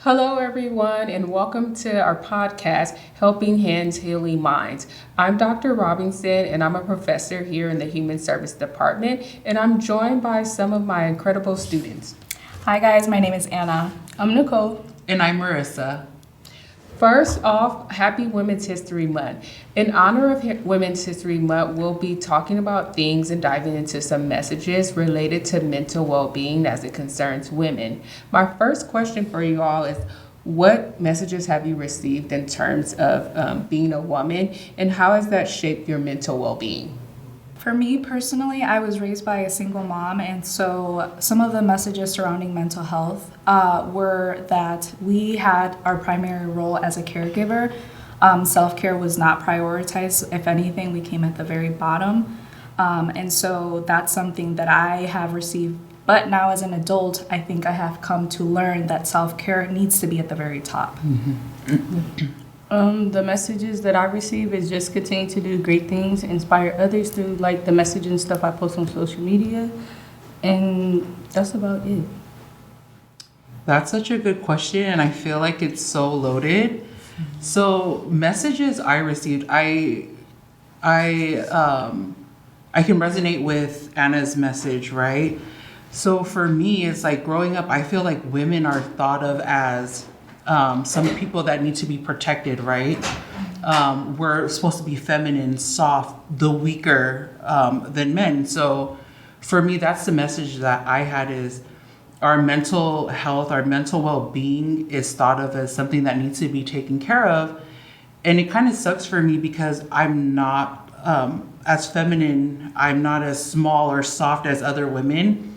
Hello, everyone, and welcome to our podcast, Helping Hands, Healing Minds. I'm Dr. Robinson, and I'm a professor here in the Human Service Department, and I'm joined by some of my incredible students. Hi, guys. My name is Anna. I'm Nicole. And I'm Marissa. First off, happy Women's History Month. In honor of Women's History Month, we'll be talking about things and diving into some messages related to mental well-being as it concerns women. My first question for you all is, what messages have you received in terms of being a woman, and how has that shaped your mental well-being? For me personally, I was raised by a single mom, and so some of the messages surrounding mental health were that we had our primary role as a caregiver. Self-care was not prioritized. If anything, we came at the very bottom. And so that's something that I have received. But now as an adult, I think I have come to learn that self-care needs to be at the very top. The messages that I receive is just continue to do great things, inspire others through like the message and stuff I post on social media, and that's about it. That's such a good question, and I feel like it's so loaded. So messages I received, I can resonate with Anna's message, right? So for me, it's like growing up, I feel like women are thought of as some people that need to be protected, right? We're supposed to be feminine, soft, the weaker than men. So for me, that's the message that I had is our mental health, our mental well-being is thought of as something that needs to be taken care of. And it kind of sucks for me because I'm not as feminine, I'm not as small or soft as other women.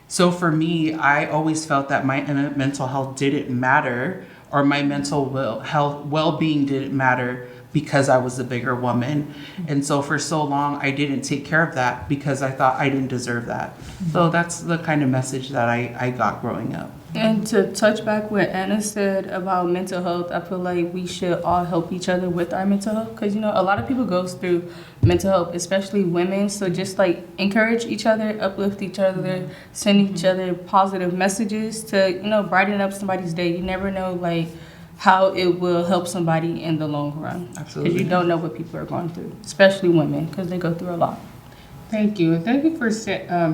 So for me, I always felt that my mental health didn't matter, or my mental well-being didn't matter because I was a bigger woman. And so for so long, I didn't take care of that because I thought I didn't deserve that. So that's the kind of message that I got growing up. And to touch back what Anna said about mental health, I feel like we should all help each other with our mental health because, a lot of people go through mental health, especially women. So just like encourage each other, uplift each other, send each other positive messages to, brighten up somebody's day. You never know like how it will help somebody in the long run. Absolutely. Because you don't know what people are going through, especially women because they go through a lot. Thank you. And thank you for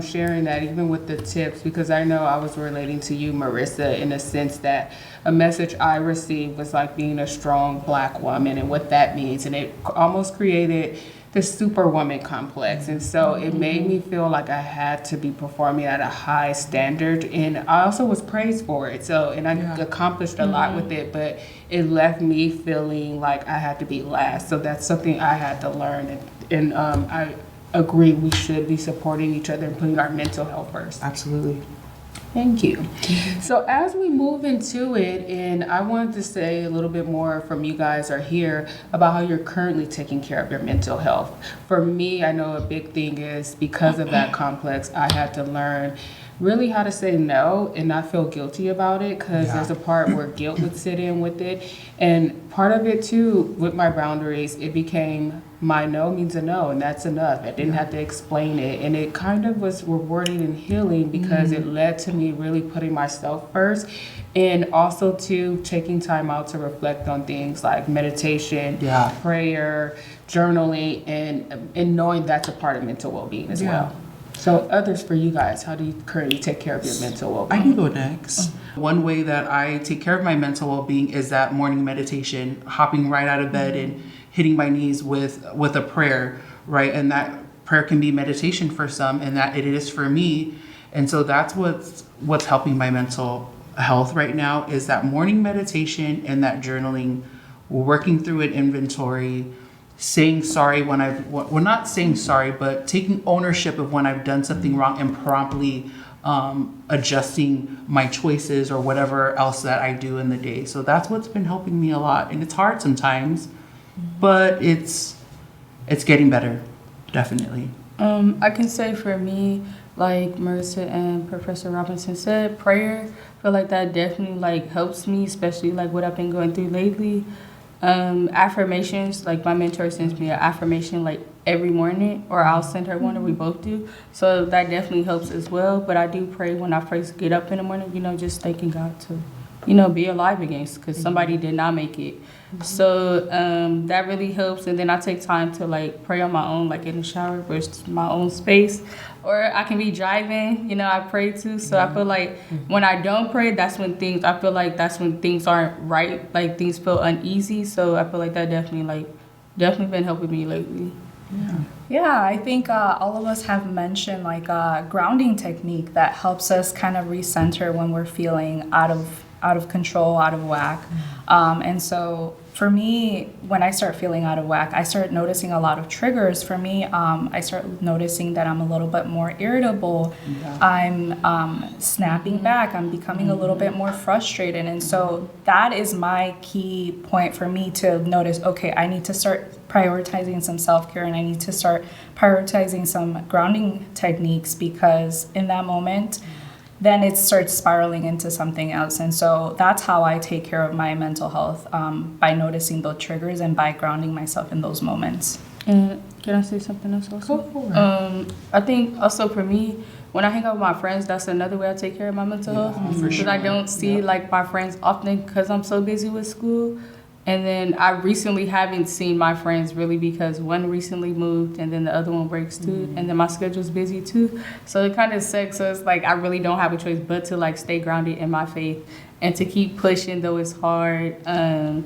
sharing that, even with the tips, because I know I was relating to you, Marissa, in a sense that a message I received was like being a strong Black woman and what that means. And it almost created the superwoman complex. And so it made me feel like I had to be performing at a high standard. And I also was praised for it. So, and I accomplished a lot with it, but it left me feeling like I had to be last. So that's something I had to learn. And I agree we should be supporting each other and putting our mental health first. Absolutely. Thank you. So as we move into it, and I wanted to say a little bit more from you guys are here about how you're currently taking care of your mental health. For me, I know a big thing is because of that complex, I had to learn really how to say no and not feel guilty about it, because there's a part where guilt would sit in with it. And part of it too, with my boundaries, it became my no means a no, and that's enough. I didn't have to explain it. And it kind of was rewarding and healing because it led to me really putting myself first, and also to taking time out to reflect on things like meditation, prayer, journaling, and knowing that's a part of mental well-being as well. So others, for you guys, how do you currently take care of your mental well-being? I can go next. One way that I take care of my mental well-being is that morning meditation, hopping right out of bed and hitting my knees with a prayer, right? And that prayer can be meditation for some, and that it is for me. And so that's what's helping my mental health right now is that morning meditation and that journaling, working through an inventory, saying sorry when not saying sorry, but taking ownership of when I've done something wrong and promptly adjusting my choices or whatever else that I do in the day. So that's what's been helping me a lot. And it's hard sometimes, but it's getting better, definitely. I can say for me, like Marissa and Professor Robinson said, prayer, I feel like that definitely like helps me, especially like what I've been going through lately. Affirmations, like my mentor sends me an affirmation like every morning, or I'll send her one, or we both do. So that definitely helps as well. But I do pray when I first get up in the morning, just thanking God to be alive again because somebody did not make it. So that really helps. And then I take time to like pray on my own, like in the shower, where it's my own space. Or I can be driving, I pray too. So I feel like when I don't pray, that's when things aren't right. Like things feel uneasy. So I feel like that definitely been helping me lately. Yeah, I think all of us have mentioned like a grounding technique that helps us kind of recenter when we're feeling out of control, out of whack. And so for me, when I start feeling out of whack, I start noticing a lot of triggers. For me, I start noticing that I'm a little bit more irritable. I'm snapping back. I'm becoming a little bit more frustrated. And so that is my key point for me to notice, okay, I need to start prioritizing some self-care and I need to start prioritizing some grounding techniques, because in that moment, then it starts spiraling into something else. And so that's how I take care of my mental health, by noticing those triggers and by grounding myself in those moments. And can I say something else also? Go for it. I think also for me, when I hang out with my friends, that's another way I take care of my mental health. Because I don't see like my friends often because I'm so busy with school. And then I recently haven't seen my friends really because one recently moved and then the other one works too. And then my schedule's busy too. So it kind of sucks. So it's like I really don't have a choice but to like stay grounded in my faith and to keep pushing though it's hard. And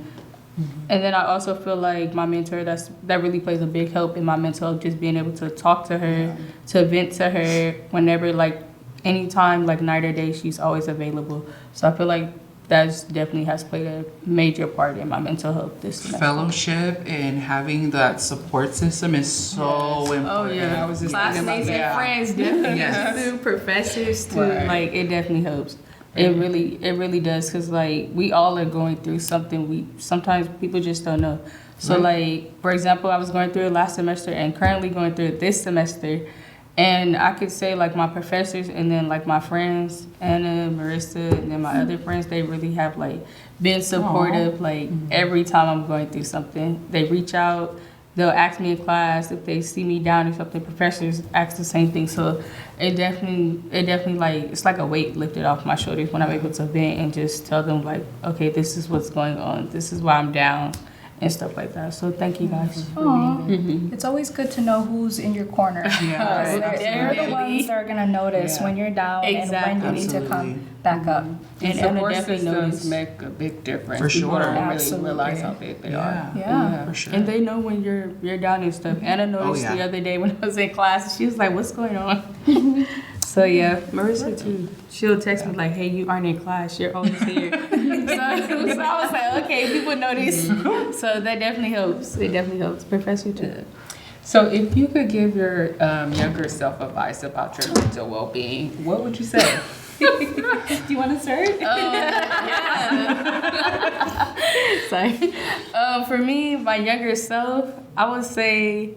then I also feel like my mentor, that really plays a big help in my mental health, just being able to talk to her, to vent to her whenever, like anytime, like night or day, she's always available. So I feel like that definitely has played a major part in my mental health this semester. Fellowship and having that support system is so important. Oh yeah, I was just classmates thinking about and friends, definitely too, professors too. Like it definitely helps. It really does, because like we all are going through something. Sometimes people just don't know. So like for example, I was going through it last semester and currently going through it this semester. And I could say like my professors and then like my friends, Ana, Marissa, and then my other friends, they really have like been supportive. Like every time I'm going through something, they reach out, they'll ask me in class if they see me down or something. Professors ask the same thing. So it definitely like, it's like a weight lifted off my shoulders when I'm able to vent and just tell them like, okay, this is what's going on. This is why I'm down. And stuff like that. So thank you guys for being there. It's always good to know who's in your corner. They're the ones that are going to notice when you're down and when you need to come back up. And support systems make a big difference. For People sure. don't really realize how big they are. Yeah. For sure. And they know when you're down and stuff. Anna noticed the other day when I was in class, she was like, what's going on? So yeah, Marissa too. She'll text me like, hey, you aren't in class, you're always here. so I was like, okay, people notice. So that definitely helps. It definitely helps. Professor too. So if you could give your younger self advice about your mental well-being, what would you say? Do you want to start? Sorry. For me, my younger self, I would say,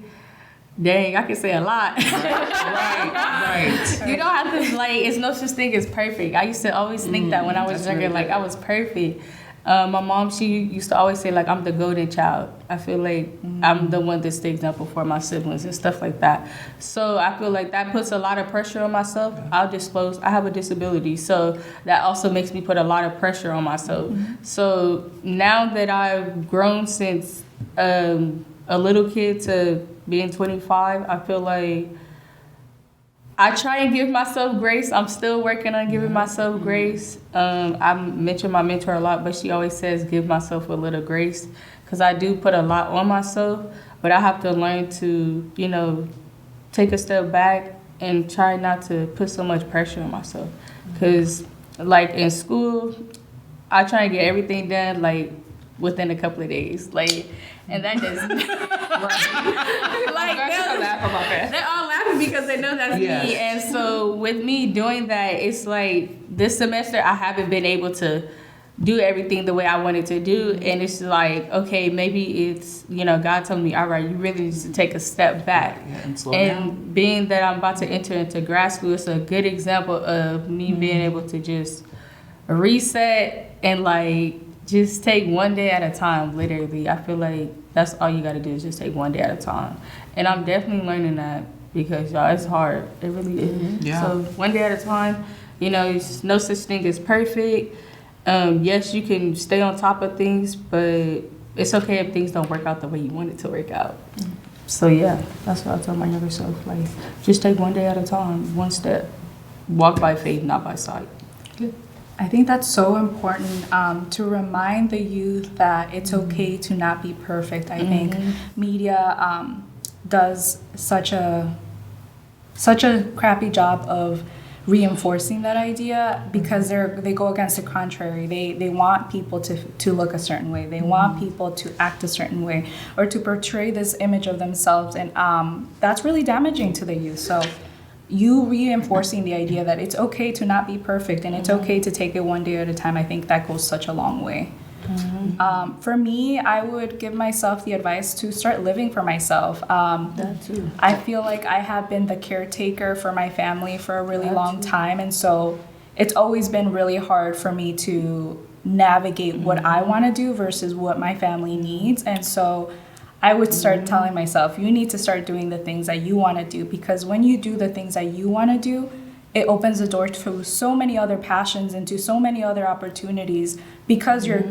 dang, I could say a lot. Right. You don't have to, like, it's no such thing as perfect. I used to always think that when I was younger, like, I was perfect. My mom, she used to always say, like, I'm the golden child. I feel like I'm the one that's the example for my siblings and stuff like that. So I feel like that puts a lot of pressure on myself. I'll disclose, I have a disability. So that also makes me put a lot of pressure on myself. So now that I've grown since a little kid to being 25, I feel like I try and give myself grace. I'm still working on giving myself grace. I mention my mentor a lot, but she always says give myself a little grace, because I do put a lot on myself, but I have to learn to, take a step back and try not to put so much pressure on myself. Because like in school, I try and get everything done like within a couple of days. Like, and that just like they're all laughing because they know that's me. And so with me doing that, it's like this semester I haven't been able to do everything the way I wanted to do, and it's like, okay, maybe it's God told me, all right, you really need to take a step back and slow down. Being that I'm about to enter into grad school, it's a good example of me being able to just reset and like just take one day at a time. Literally, I feel like that's all you got to do is just take one day at a time, and I'm definitely learning that, because y'all, it's hard. It really is. So one day at a time. There's no such thing as perfect. Yes, you can stay on top of things, but it's okay if things don't work out the way you want it to work out. So yeah, that's what I tell my younger self. Like, just take one day at a time, one step. Walk by faith, not by sight. I think that's so important to remind the youth that it's okay to not be perfect. I think media does such a crappy job of reinforcing that idea because they go against the contrary. They want people to look a certain way. They want people to act a certain way or to portray this image of themselves, and that's really damaging to the youth. So you reinforcing the idea that it's okay to not be perfect and it's okay to take it one day at a time, I think that goes such a long way. For me, I would give myself the advice to start living for myself. That too. I feel like I have been the caretaker for my family for a really long time, and so it's always been really hard for me to navigate what I want to do versus what my family needs. And so I would start telling myself, you need to start doing the things that you want to do, because when you do the things that you want to do, it opens the door to so many other passions and to so many other opportunities, because you're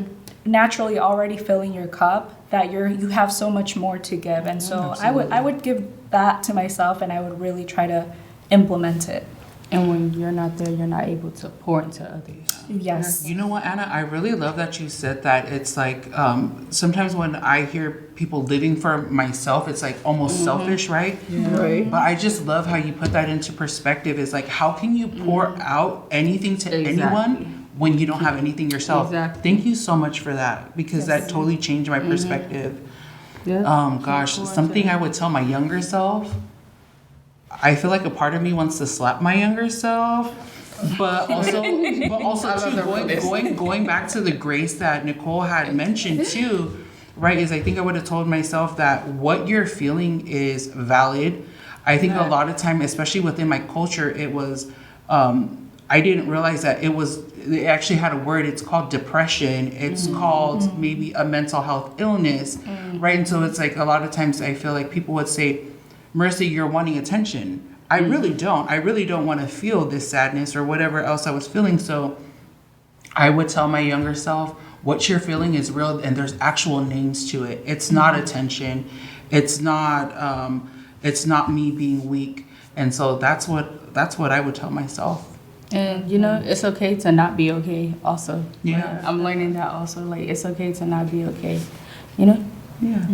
naturally already filling your cup, that you have so much more to give. And so I would give that to myself, and I would really try to implement it. And when you're not there, you're not able to pour into others. Yes. You know what, Anna? I really love that you said that. It's like sometimes when I hear people living for myself, it's like almost selfish, right? Right. But I just love how you put that into perspective. It's like, how can you pour out anything to anyone when you don't have anything yourself? Exactly. Thank you so much for that, because that totally changed my perspective. Yeah. Gosh, something I would tell my younger self. I feel like a part of me wants to slap my younger self, but also too, going back to the grace that Nicole had mentioned too, right? Is I think I would have told myself that what you're feeling is valid. I think a lot of time, especially within my culture, it was I didn't realize that it actually had a word. It's called depression. It's called maybe a mental health illness, right? And so it's like a lot of times I feel like people would say, Marissa, you're wanting attention. I really don't. I really don't want to feel this sadness or whatever else I was feeling. So I would tell my younger self, what you're feeling is real, and there's actual names to it. It's not attention. It's not me being weak. And so that's what I would tell myself. And it's okay to not be okay also. Yeah. I'm learning that also. Like, it's okay to not be okay. Yeah.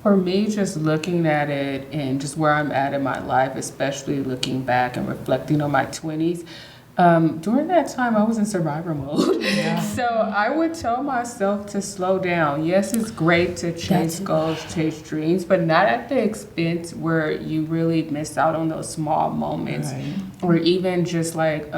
For me, just looking at it and just where I'm at in my life, especially looking back and reflecting on my 20s, during that time, I was in survivor mode. So I would tell myself to slow down. Yes, it's great to chase goals, chase dreams, but not at the expense where you really miss out on those small moments. Right. Or even just like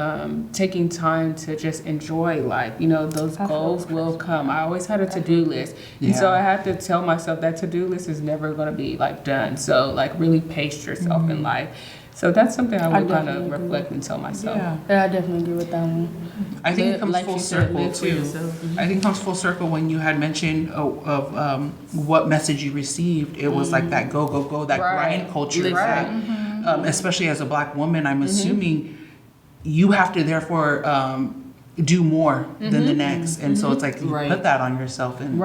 taking time to just enjoy life. Those goals will come. I always had a to-do list. And so I had to tell myself that to-do list is never going to be like done. So like really pace yourself in life. So that's something I would kind of reflect and tell myself. Yeah, I definitely agree with that one. I think it comes Like full you said, circle live for too. yourself. I think it comes full circle when you had mentioned of what message you received. It was like that go, that grind culture. That, especially as a Black woman, I'm assuming you have to therefore do more than the next. And so it's like you put that on yourself. And